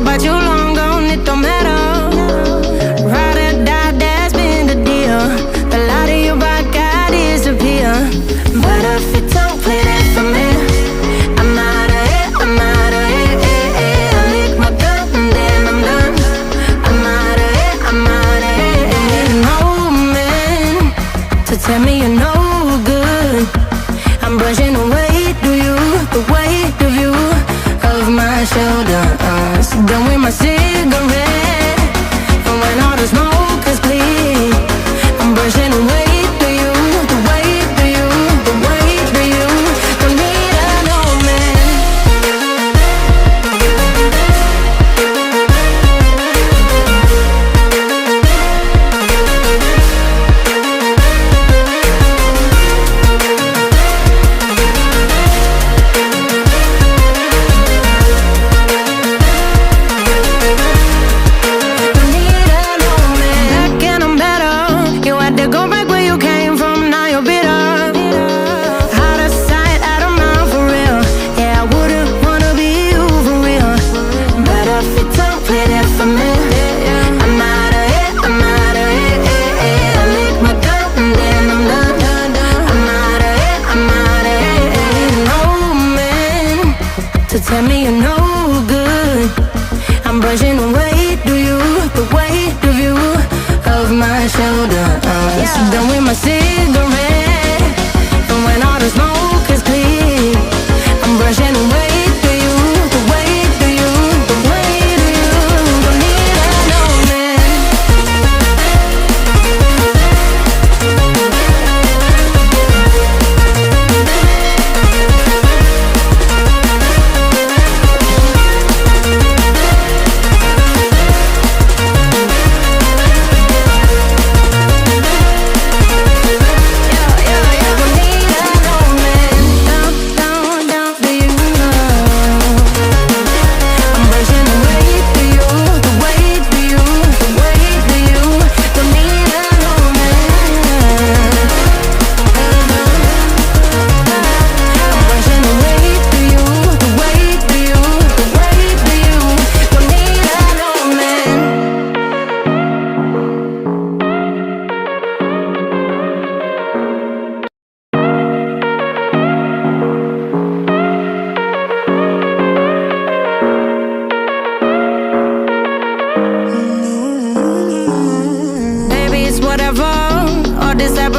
but you long gone, it don't matter. Ride or die, that's been the deal. The light of your back, I disappear. But if you don't play that for me, I'm out of it, I'm out of it, I lick my gun and then I'm done. I'm out of it, I'm out of it. No man to tell me you're no good. I'm brushing away to you, the weight of you, of my shoulders. Done with my cigarette, and when all the smoke is clear, I'm brushing away to you, the weight of you, the weight of you. Don't need a no man. Tell me you're no good. I'm brushing away to you, the weight of you, of my shoulders. Done with my cigarette, and when all the smoke is clear, I'm brushing away to you, the weight of you, the weight of you. Don't need a no man.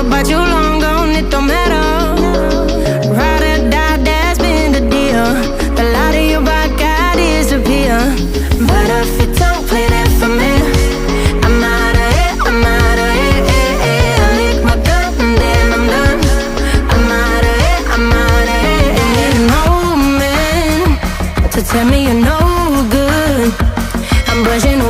But you long gone, it don't matter. Ride or die, that's been the deal. The light of your back, I disappear. But if you don't play that for me, I'm out of it, I'm out of it, I lick my gun and then I'm done. I'm out of it, I'm out of it. No man to tell me you're no good. I'm brushing